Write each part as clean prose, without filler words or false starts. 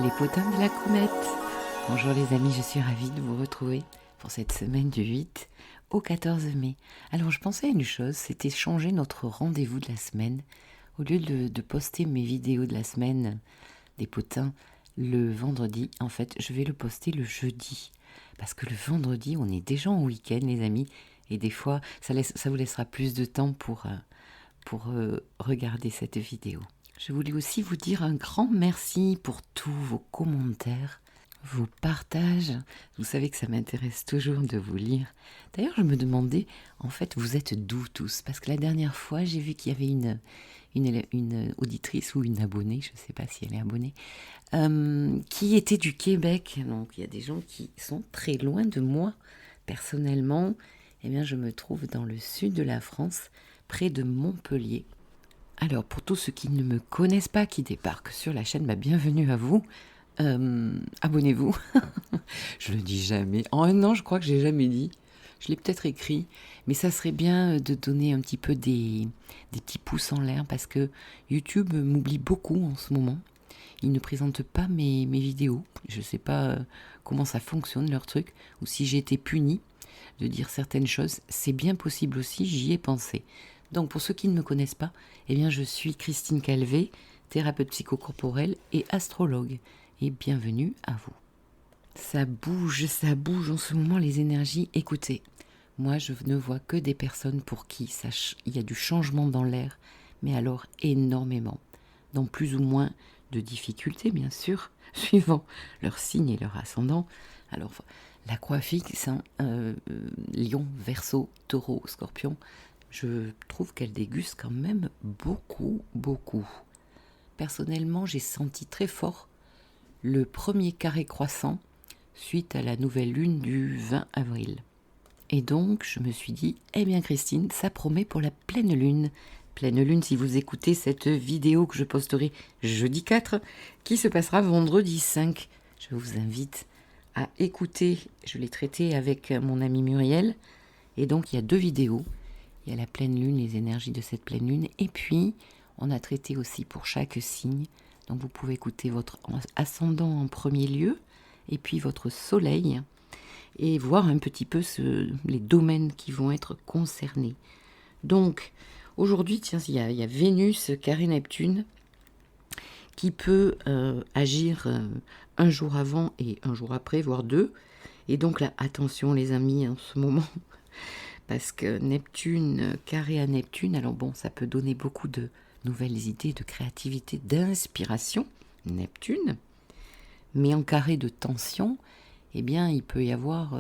Les potins de la comète. Bonjour les amis, je suis ravie de vous retrouver pour cette semaine du 8 au 14 mai. Alors je pensais à une chose, c'était changer notre rendez-vous de la semaine. Au lieu de poster mes vidéos de la semaine des potins le vendredi, en fait je vais le poster le jeudi. Parce que le vendredi on est déjà en week-end les amis, et des fois ça vous laissera plus de temps pour regarder cette vidéo. Je voulais aussi vous dire un grand merci pour tous vos commentaires, vos partages. Vous savez que ça m'intéresse toujours de vous lire. D'ailleurs, je me demandais, en fait, vous êtes d'où tous? Parce que la dernière fois, j'ai vu qu'il y avait une auditrice ou une abonnée, je ne sais pas si elle est abonnée, qui était du Québec. Donc, il y a des gens qui sont très loin de moi. Personnellement, eh bien, je me trouve dans le sud de la France, près de Montpellier. Alors, pour tous ceux qui ne me connaissent pas, qui débarquent sur la chaîne, bienvenue à vous. Abonnez-vous. Je le dis jamais. En un an, je crois que j'ai jamais dit. Je l'ai peut-être écrit, mais ça serait bien de donner un petit peu des petits pouces en l'air parce que YouTube m'oublie beaucoup en ce moment. Ils ne présentent pas mes vidéos. Je ne sais pas comment ça fonctionne leur truc, ou si j'ai été punie de dire certaines choses. C'est bien possible aussi, j'y ai pensé. Donc pour ceux qui ne me connaissent pas, eh bien je suis Christine Calvé, thérapeute psychocorporelle et astrologue. Et bienvenue à vous. Ça bouge en ce moment les énergies. Écoutez, moi je ne vois que des personnes pour qui il y a du changement dans l'air, mais alors énormément, dans plus ou moins de difficultés bien sûr, suivant leur signe et leur ascendant. Alors la croix fixe, Lion, Verseau, Taureau, Scorpion, je trouve qu'elle déguste quand même beaucoup. Personnellement, j'ai senti très fort le premier carré croissant suite à la nouvelle lune du 20 avril. Et donc, je me suis dit, eh bien Christine, ça promet pour la pleine lune. Pleine lune, si vous écoutez cette vidéo que je posterai jeudi 4, qui se passera vendredi 5. Je vous invite à écouter, je l'ai traité avec mon amie Muriel, et donc il y a 2 vidéos. Il y a la pleine lune, les énergies de cette pleine lune, et puis on a traité aussi pour chaque signe. Donc vous pouvez écouter votre ascendant en premier lieu, et puis votre soleil, et voir un petit peu les domaines qui vont être concernés. Donc aujourd'hui, tiens, il y a Vénus carré Neptune qui peut agir un jour avant et un jour après, voire 2. Et donc là, attention les amis, en ce moment, parce que Neptune, carré à Neptune, alors bon, ça peut donner beaucoup de nouvelles idées, de créativité, d'inspiration, Neptune, mais en carré de tension, eh bien, il peut y avoir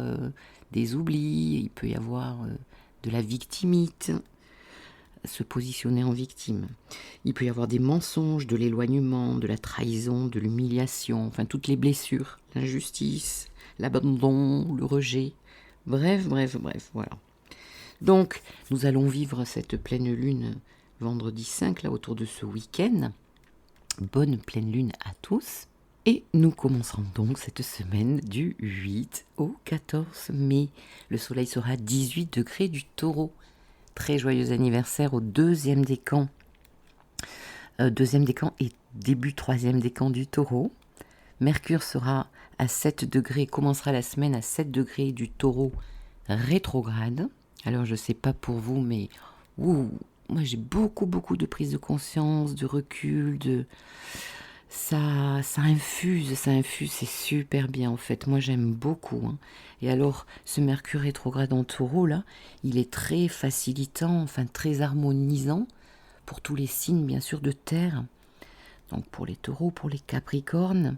des oublis, il peut y avoir de la victimite, se positionner en victime. Il peut y avoir des mensonges, de l'éloignement, de la trahison, de l'humiliation, enfin toutes les blessures, l'injustice, l'abandon, le rejet, bref, voilà. Donc, nous allons vivre cette pleine lune vendredi 5, là, autour de ce week-end. Bonne pleine lune à tous. Et nous commencerons donc cette semaine du 8 au 14 mai. Le soleil sera à 18 degrés du Taureau. Très joyeux anniversaire au 2e décan. 2e décan et début 3e décan du Taureau. Mercure sera à 7 degrés, commencera la semaine à 7 degrés du Taureau rétrograde. Alors je ne sais pas pour vous, mais moi j'ai beaucoup de prise de conscience, de recul, ça infuse, c'est super bien en fait. Moi j'aime beaucoup. Et alors ce Mercure rétrograde en Taureau là, il est très facilitant, enfin très harmonisant pour tous les signes bien sûr de terre. Donc pour les Taureaux, pour les Capricornes,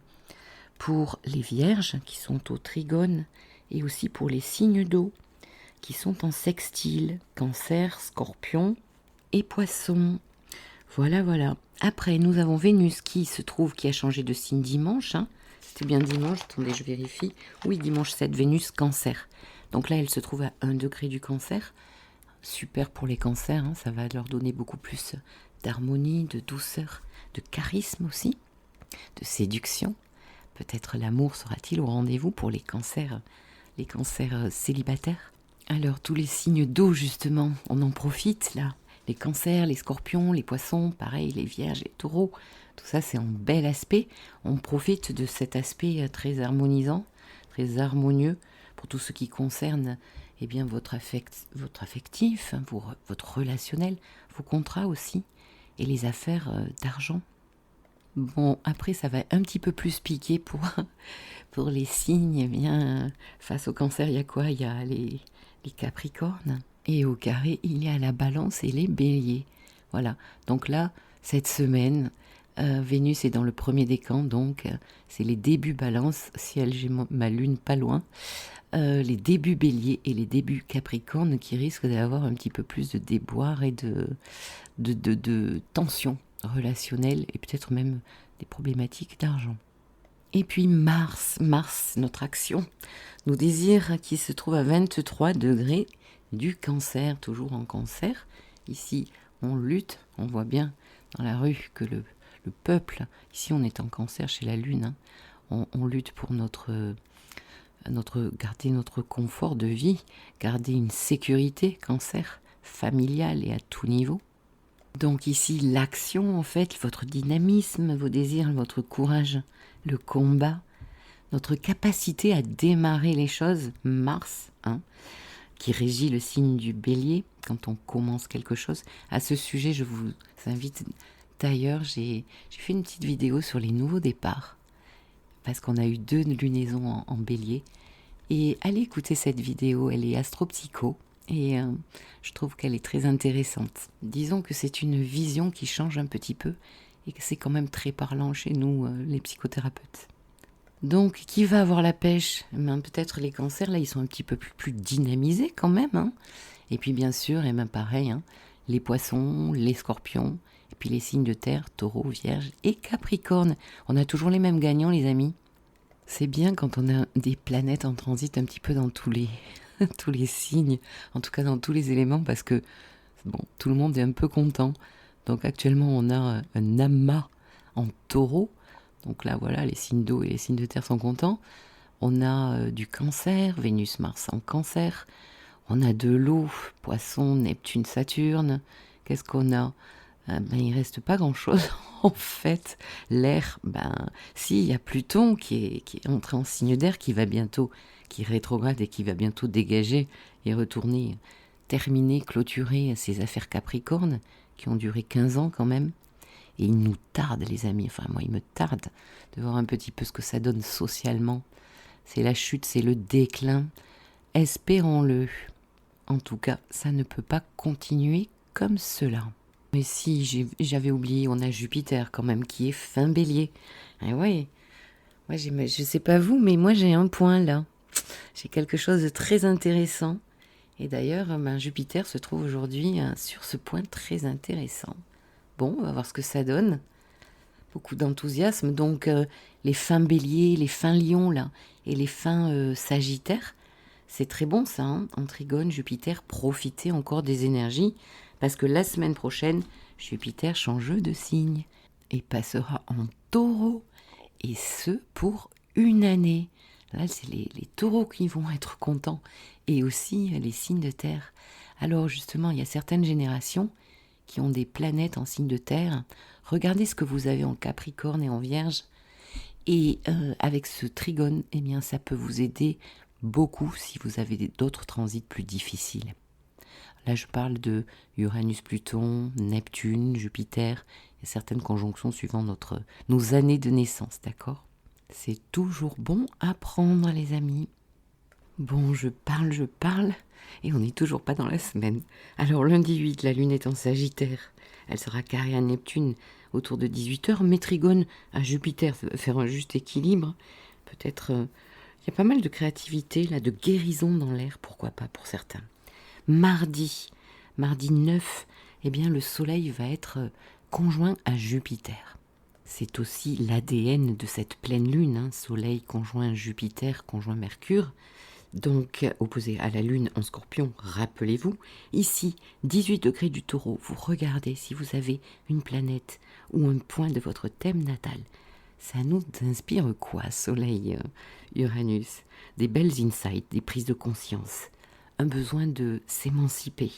pour les Vierges qui sont au Trigone et aussi pour les signes d'eau qui sont en sextile, Cancer, Scorpion et Poisson. Voilà. Après, nous avons Vénus qui a changé de signe dimanche. C'était bien dimanche, attendez, je vérifie. Oui, dimanche 7, Vénus, Cancer. Donc là, elle se trouve à 1 degré du Cancer. Super pour les cancers, ça va leur donner beaucoup plus d'harmonie, de douceur, de charisme aussi, de séduction. Peut-être l'amour sera-t-il au rendez-vous pour les cancers célibataires. Alors, tous les signes d'eau, justement, on en profite, là. Les cancers, les scorpions, les poissons, pareil, les vierges, les taureaux. Tout ça, c'est en bel aspect. On profite de cet aspect très harmonisant, très harmonieux pour tout ce qui concerne eh bien, votre affectif, hein, votre relationnel, vos contrats aussi, et les affaires d'argent. Bon, après, ça va un petit peu plus piquer pour les signes. Eh bien, face au cancer, il y a quoi? Il y a les capricornes. Et au carré, il y a la balance et les béliers. Voilà. Donc là, cette semaine, Vénus est dans le premier décan, donc c'est les débuts balance, ciel, j'ai ma lune pas loin, les débuts bélier et les débuts capricorne qui risquent d'avoir un petit peu plus de déboire et de tension relationnelle et peut-être même des problématiques d'argent. Et puis Mars, notre action, nos désirs qui se trouvent à 23 degrés du cancer, toujours en cancer. Ici, on lutte, on voit bien dans la rue que le peuple, ici on est en cancer chez la lune, hein, on lutte pour garder notre confort de vie, garder une sécurité, cancer, familiale et à tout niveau. Donc ici, l'action, en fait, votre dynamisme, vos désirs, votre courage, le combat, notre capacité à démarrer les choses, Mars, hein, qui régit le signe du bélier quand on commence quelque chose. À ce sujet, je vous invite, d'ailleurs, j'ai fait une petite vidéo sur les nouveaux départs, parce qu'on a eu 2 lunaisons en bélier. Et allez écouter cette vidéo, elle est astropsycho, et je trouve qu'elle est très intéressante. Disons que c'est une vision qui change un petit peu, et que c'est quand même très parlant chez nous, les psychothérapeutes. Donc, qui va avoir la pêche? Peut-être les cancers, là, ils sont un petit peu plus dynamisés quand même. Hein. Et puis, bien sûr, et même pareil, hein, les poissons, les scorpions, et puis les signes de terre, taureau, vierge et capricorne. On a toujours les mêmes gagnants, les amis. C'est bien quand on a des planètes en transit un petit peu dans tous les signes, en tout cas dans tous les éléments, parce que bon, tout le monde est un peu content. Donc, actuellement, on a un amas en taureau. Donc là, voilà, les signes d'eau et les signes de terre sont contents. On a du cancer, Vénus, Mars en cancer. On a de l'eau, poisson, Neptune, Saturne. Qu'est-ce qu'on a? Il reste pas grand-chose, en fait. L'air, si, il y a Pluton qui est entré en signe d'air, qui rétrograde et qui va bientôt dégager et retourner, terminer, clôturer ses affaires Capricorne, qui ont duré 15 ans quand même. Et il nous tarde, les amis, enfin moi il me tarde de voir un petit peu ce que ça donne socialement. C'est la chute, c'est le déclin. Espérons-le. En tout cas, ça ne peut pas continuer comme cela. Mais si, j'avais oublié, on a Jupiter quand même qui est fin bélier. Et ouais, moi je sais pas vous, mais moi j'ai un point là. J'ai quelque chose de très intéressant. Et d'ailleurs, Jupiter se trouve aujourd'hui sur ce point très intéressant. Bon, on va voir ce que ça donne. Beaucoup d'enthousiasme. Donc, les fins béliers, les fins lions, là, et les fins sagittaires, c'est très bon ça, hein. En trigone, Jupiter, profitez encore des énergies, parce que la semaine prochaine, Jupiter change de signe et passera en taureau, et ce, pour une année. Là, c'est les taureaux qui vont être contents, et aussi les signes de terre. Alors, justement, il y a certaines générations qui ont des planètes en signe de terre. Regardez ce que vous avez en Capricorne et en Vierge. Et avec ce trigone, eh bien, ça peut vous aider beaucoup si vous avez d'autres transits plus difficiles. Là, je parle de Uranus-Pluton, Neptune, Jupiter, et certaines conjonctions suivant nos années de naissance, d'accord? C'est toujours bon à prendre, les amis. Bon, je parle, et on n'est toujours pas dans la semaine. Alors, lundi 8, la Lune est en Sagittaire. Elle sera carrée à Neptune autour de 18h, mais trigone à Jupiter, ça va faire un juste équilibre. Peut-être, il y a pas mal de créativité, là, de guérison dans l'air, pourquoi pas pour certains. Mardi 9, eh bien, le Soleil va être conjoint à Jupiter. C'est aussi l'ADN de cette pleine Lune, hein, Soleil conjoint Jupiter, conjoint Mercure. Donc, opposé à la Lune en Scorpion, rappelez-vous, ici, 18 degrés du Taureau, vous regardez si vous avez une planète ou un point de votre thème natal. Ça nous inspire quoi, Soleil, Uranus? Des belles insights, des prises de conscience, un besoin de s'émanciper,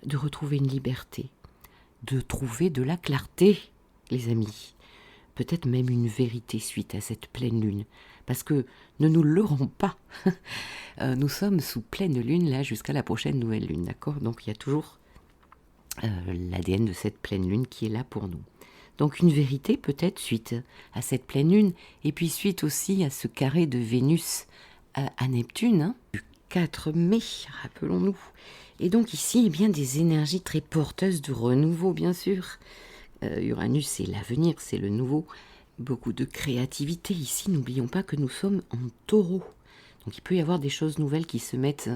de retrouver une liberté, de trouver de la clarté, les amis. peut-être même une vérité suite à cette pleine lune. Parce que, ne nous leurrons pas, nous sommes sous pleine lune là jusqu'à la prochaine nouvelle lune, d'accord? Donc il y a toujours l'ADN de cette pleine lune qui est là pour nous. Donc une vérité peut-être suite à cette pleine lune, et puis suite aussi à ce carré de Vénus à Neptune, hein, du 4 mai, rappelons-nous. Et donc ici, eh bien, des énergies très porteuses de renouveau, bien sûr. Uranus, c'est l'avenir, c'est le nouveau. Beaucoup de créativité ici, n'oublions pas que nous sommes en taureau. Donc il peut y avoir des choses nouvelles qui se mettent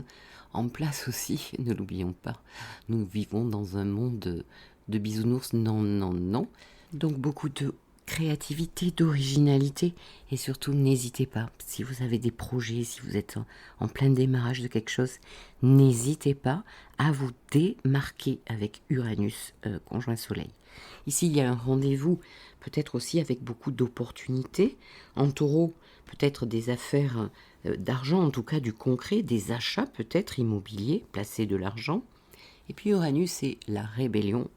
en place aussi, ne l'oublions pas. Nous vivons dans un monde de bisounours, non, non, non. Donc beaucoup de créativité, d'originalité, et surtout n'hésitez pas, si vous avez des projets, si vous êtes en plein démarrage de quelque chose, n'hésitez pas à vous démarquer avec Uranus conjoint Soleil. Ici, il y a un rendez-vous, peut-être aussi avec beaucoup d'opportunités. En taureau, peut-être des affaires d'argent, en tout cas du concret, des achats peut-être immobiliers, placer de l'argent. Et puis Uranus, c'est la rébellion,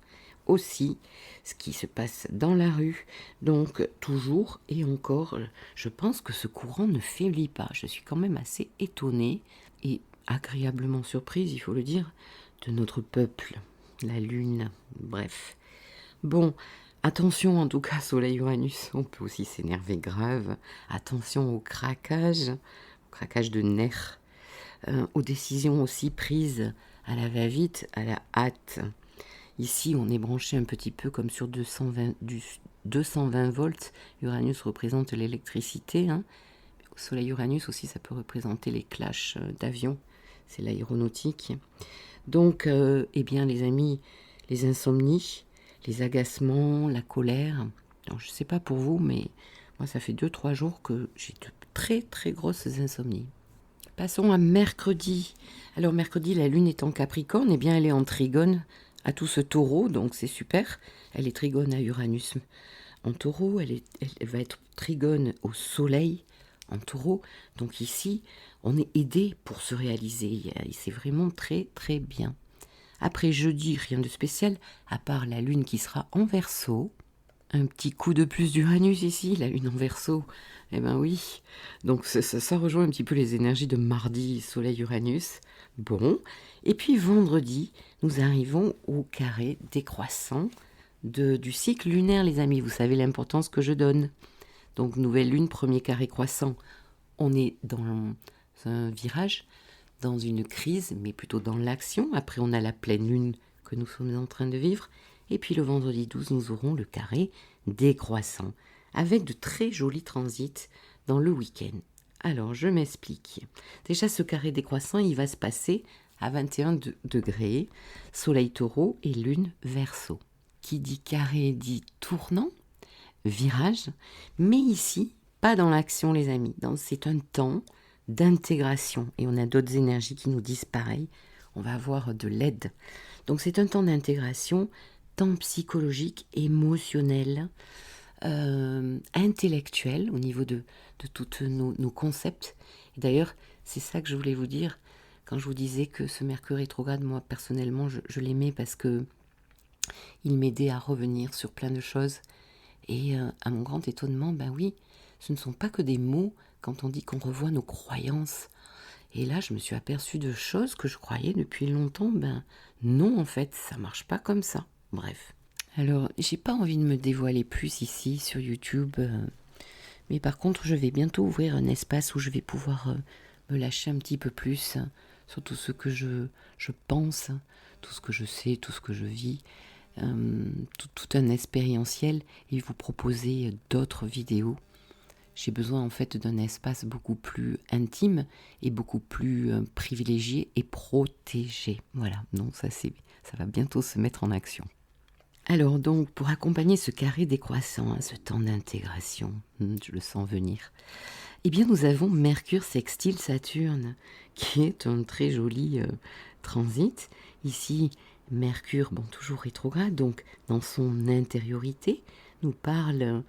aussi ce qui se passe dans la rue. Donc toujours et encore, je pense que ce courant ne faiblit pas. Je suis quand même assez étonnée et agréablement surprise, il faut le dire, de notre peuple, la lune, bref. Bon, attention en tout cas, Soleil-Uranus, on peut aussi s'énerver grave. Attention au craquage de nerfs, aux décisions aussi prises à la va-vite, à la hâte. Ici, on est branché un petit peu comme sur 220 volts. Uranus représente l'électricité. Hein. Au Soleil Uranus aussi, ça peut représenter les clashs d'avions. C'est l'aéronautique. Donc, eh bien, les amis, les insomnies, les agacements, la colère. Alors, je ne sais pas pour vous, mais moi, ça fait 2-3 jours que j'ai de très, très grosses insomnies. Passons à mercredi. Alors, mercredi, la lune est en Capricorne. Eh bien, elle est en trigone à tout ce taureau, donc c'est super. Elle est trigone à Uranus en taureau, elle va être trigone au soleil en taureau. Donc ici, on est aidé pour se réaliser. C'est vraiment très très bien. Après jeudi, rien de spécial, à part la lune qui sera en Verseau. Un petit coup de plus d'Uranus ici, la lune en Verseau. Eh ben oui, donc ça rejoint un petit peu les énergies de mardi, Soleil-Uranus. Bon, et puis vendredi, nous arrivons au carré décroissant du cycle lunaire, les amis. Vous savez l'importance que je donne. Donc nouvelle lune, premier carré croissant. On est dans un virage, dans une crise, mais plutôt dans l'action. Après, on a la pleine lune que nous sommes en train de vivre. Et puis le vendredi 12, nous aurons le carré décroissant, avec de très jolis transits dans le week-end. Alors, je m'explique. Déjà, ce carré décroissant, il va se passer à 21 degrés, soleil taureau et lune verseau. Qui dit carré dit tournant, virage, mais ici, pas dans l'action, les amis. C'est un temps d'intégration. Et on a d'autres énergies qui nous disent pareil. On va avoir de l'aide. Donc, c'est un temps d'intégration, temps psychologique, émotionnel, intellectuel au niveau de tous nos concepts. Et d'ailleurs, c'est ça que je voulais vous dire quand je vous disais que ce Mercure rétrograde, moi personnellement, je l'aimais parce que il m'aidait à revenir sur plein de choses. Et à mon grand étonnement, ben oui, ce ne sont pas que des mots quand on dit qu'on revoit nos croyances. Et là, je me suis aperçue de choses que je croyais depuis longtemps. Ben non, en fait, ça marche pas comme ça. Bref. Alors, j'ai pas envie de me dévoiler plus ici sur YouTube, mais par contre, je vais bientôt ouvrir un espace où je vais pouvoir me lâcher un petit peu plus sur tout ce que je pense, tout ce que je sais, tout ce que je vis, tout un expérientiel, et vous proposer d'autres vidéos. J'ai besoin en fait d'un espace beaucoup plus intime et beaucoup plus privilégié et protégé. Voilà, donc ça va bientôt se mettre en action. Alors donc, pour accompagner ce carré décroissant, ce temps d'intégration, je le sens venir, eh bien nous avons Mercure sextile Saturne, qui est un très joli transit. Ici, Mercure, bon, toujours rétrograde, donc dans son intériorité, nous parle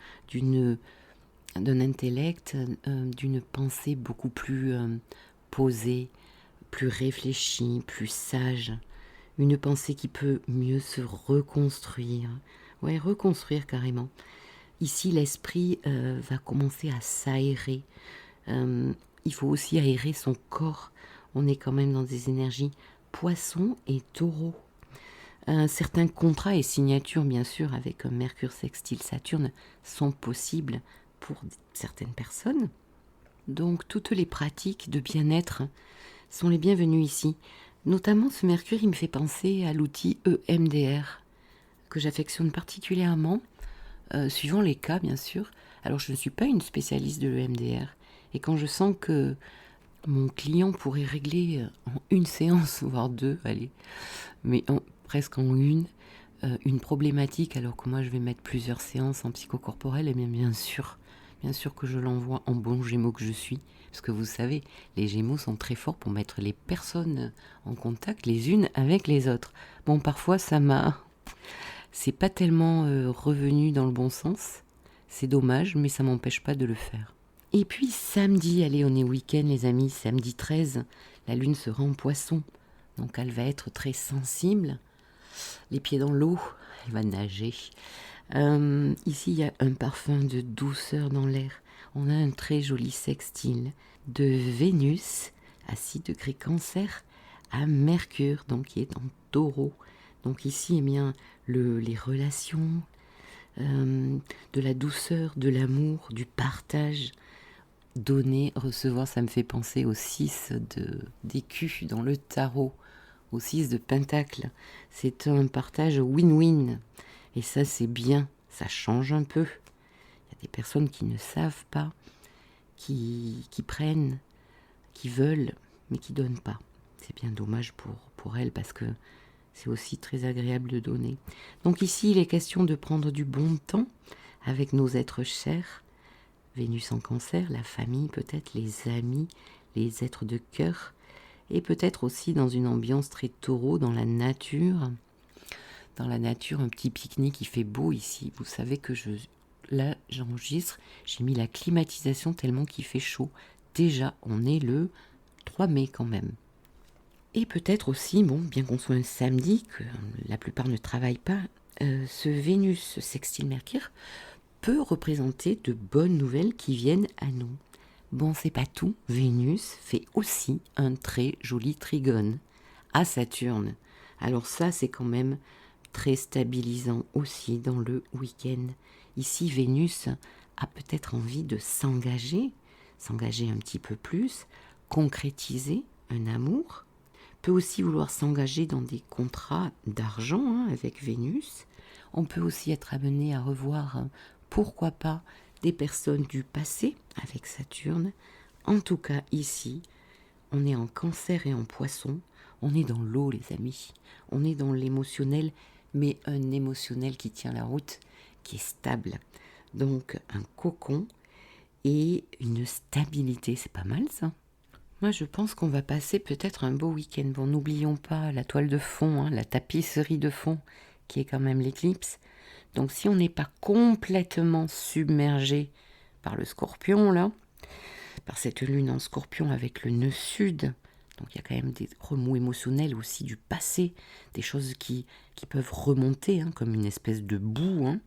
d'un intellect, d'une pensée beaucoup plus posée, plus réfléchie, plus sage. Une pensée qui peut mieux se reconstruire. Ouais, reconstruire carrément. Ici, l'esprit va commencer à s'aérer. Il faut aussi aérer son corps. On est quand même dans des énergies poisson et taureau. Certains contrats et signatures, bien sûr, avec Mercure sextile Saturne, sont possibles pour certaines personnes. Donc, toutes les pratiques de bien-être sont les bienvenues ici. Notamment, ce Mercure, il me fait penser à l'outil EMDR, que j'affectionne particulièrement, suivant les cas, bien sûr. Alors, je ne suis pas une spécialiste de l'EMDR. Et quand je sens que mon client pourrait régler en une séance, voire deux, allez, mais presque en une problématique, alors que moi je vais mettre plusieurs séances en psychocorporel, et bien sûr que je l'envoie en bon Gémeaux que je suis, parce que vous savez, les Gémeaux sont très forts pour mettre les personnes en contact les unes avec les autres. Bon, parfois c'est pas tellement revenu dans le bon sens, c'est dommage, mais ça m'empêche pas de le faire. Et puis samedi, allez, on est week-end les amis, samedi 13, la lune sera en Poisson, donc elle va être très sensible, les pieds dans l'eau, elle va nager. Ici, il y a un parfum de douceur dans l'air. On a un très joli sextile de Vénus à 6 degrés Cancer à Mercure, donc qui est en Taureau. Donc ici, eh bien, les relations, de la douceur, de l'amour, du partage, donner, recevoir, ça me fait penser au 6 d'écus dans le tarot, au 6 de Pentacle. C'est un partage win-win. Et ça, c'est bien. Ça change un peu. Il y a des personnes qui ne savent pas, qui prennent, qui veulent, mais qui ne donnent pas. C'est bien dommage pour elles parce que c'est aussi très agréable de donner. Donc ici, il est question de prendre du bon temps avec nos êtres chers. Vénus en Cancer, la famille peut-être, les amis, les êtres de cœur. Et peut-être aussi dans une ambiance très taureau, dans la nature. Dans la nature, un petit pique-nique, il fait beau ici. Vous savez que là, j'enregistre, j'ai mis la climatisation tellement qu'il fait chaud. Déjà, on est le 3 mai quand même. Et peut-être aussi, bon, bien qu'on soit un samedi, que la plupart ne travaillent pas, ce Vénus sextile Mercure peut représenter de bonnes nouvelles qui viennent à nous. Bon, c'est pas tout. Vénus fait aussi un très joli trigone à Saturne. Alors ça, c'est quand même très stabilisant aussi dans le week-end. Ici, Vénus a peut-être envie de s'engager un petit peu plus, concrétiser un amour, peut aussi vouloir s'engager dans des contrats d'argent avec Vénus. On peut aussi être amené à revoir, pourquoi pas, des personnes du passé avec Saturne. En tout cas, ici, on est en Cancer et en Poisson. On est dans l'eau, les amis. On est dans l'émotionnel, mais un émotionnel qui tient la route, qui est stable. Donc, un cocon et une stabilité. C'est pas mal, ça. Moi, je pense qu'on va passer peut-être un beau week-end. Bon, n'oublions pas la toile de fond, la tapisserie de fond, qui est quand même l'éclipse. Donc, si on n'est pas complètement submergé par le Scorpion, là, par cette lune en Scorpion avec le nœud sud, donc il y a quand même des remous émotionnels aussi du passé, des choses qui peuvent remonter, comme une espèce de boue.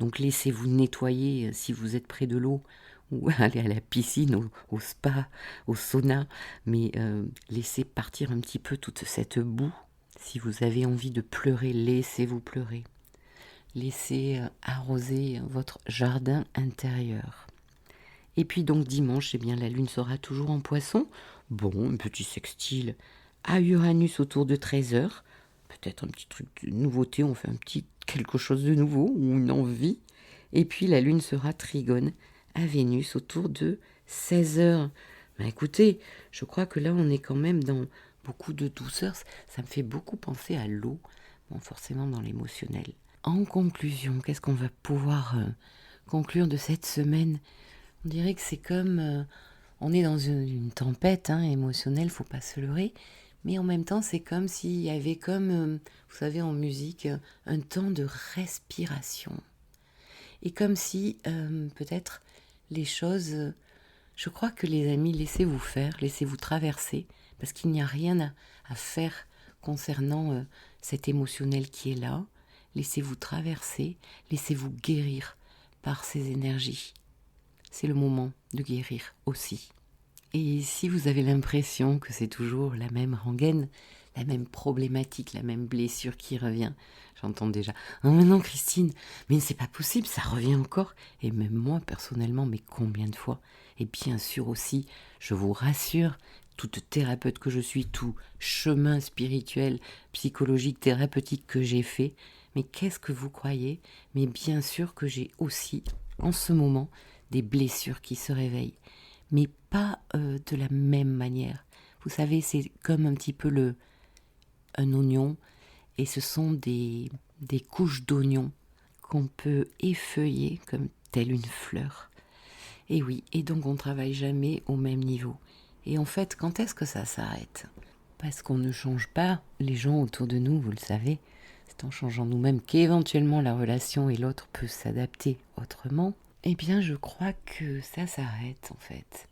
Donc, laissez-vous nettoyer si vous êtes près de l'eau, ou aller à la piscine, au spa, au sauna, mais laissez partir un petit peu toute cette boue. Si vous avez envie de pleurer, laissez-vous pleurer. Laissez arroser votre jardin intérieur. Et puis donc dimanche, eh bien, la lune sera toujours en Poisson. Bon, un petit sextile à Uranus autour de 13h. Peut-être un petit truc de nouveauté, on fait un petit quelque chose de nouveau, ou une envie. Et puis la lune sera trigone à Vénus autour de 16h. Ben écoutez, je crois que là on est quand même dans beaucoup de douceur. Ça me fait beaucoup penser à l'eau, bon, forcément dans l'émotionnel. En conclusion, qu'est-ce qu'on va pouvoir conclure de cette semaine? On dirait que c'est comme on est dans une tempête émotionnelle, faut pas se leurrer, mais en même temps c'est comme s'il y avait comme, vous savez en musique, un temps de respiration. Et comme si peut-être les choses, je crois que les amis, laissez-vous faire, laissez-vous traverser, parce qu'il n'y a rien à faire concernant cet émotionnel qui est là. Laissez-vous traverser, laissez-vous guérir par ces énergies. C'est le moment de guérir aussi. Et si vous avez l'impression que c'est toujours la même rengaine, la même problématique, la même blessure qui revient, j'entends déjà « Oh mais non Christine, mais c'est pas possible, ça revient encore !» Et même moi personnellement, mais combien de fois? Et bien sûr aussi, je vous rassure, toute thérapeute que je suis, tout chemin spirituel, psychologique, thérapeutique que j'ai fait, mais qu'est-ce que vous croyez? Mais bien sûr que j'ai aussi, en ce moment, des blessures qui se réveillent. Mais pas de la même manière. Vous savez, c'est comme un petit peu un oignon, et ce sont des couches d'oignons qu'on peut effeuiller comme telle une fleur. Et oui, et donc on ne travaille jamais au même niveau. Et en fait, quand est-ce que ça s'arrête? Parce qu'on ne change pas les gens autour de nous, vous le savez. C'est en changeant nous-mêmes qu'éventuellement la relation et l'autre peut s'adapter autrement. Eh bien, je crois que ça s'arrête en fait.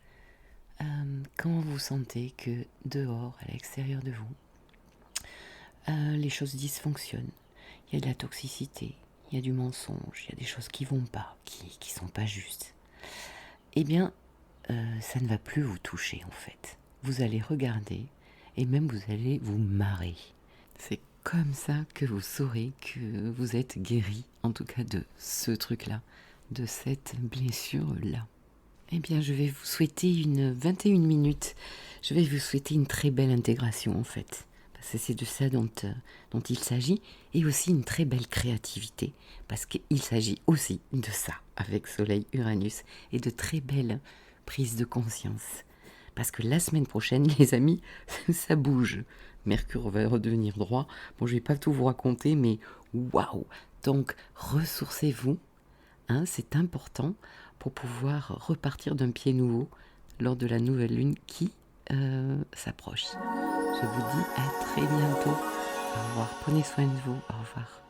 Quand vous sentez que dehors, à l'extérieur de vous, les choses dysfonctionnent, il y a de la toxicité, il y a du mensonge, il y a des choses qui vont pas, qui sont pas justes, eh bien, ça ne va plus vous toucher en fait. Vous allez regarder et même vous allez vous marrer. C'est comme ça que vous saurez que vous êtes guéri, en tout cas de ce truc-là, de cette blessure-là. Eh bien, je vais vous souhaiter une 21 minutes. Je vais vous souhaiter une très belle intégration, en fait. Parce que c'est de ça dont il s'agit. Et aussi une très belle créativité. Parce qu'il s'agit aussi de ça, avec Soleil-Uranus. Et de très belles prises de conscience. Parce que la semaine prochaine, les amis, ça bouge. Mercure va redevenir droit. Bon, je ne vais pas tout vous raconter, mais waouh! Donc, ressourcez-vous. Hein, c'est important pour pouvoir repartir d'un pied nouveau lors de la nouvelle lune qui s'approche. Je vous dis à très bientôt. Au revoir. Prenez soin de vous. Au revoir.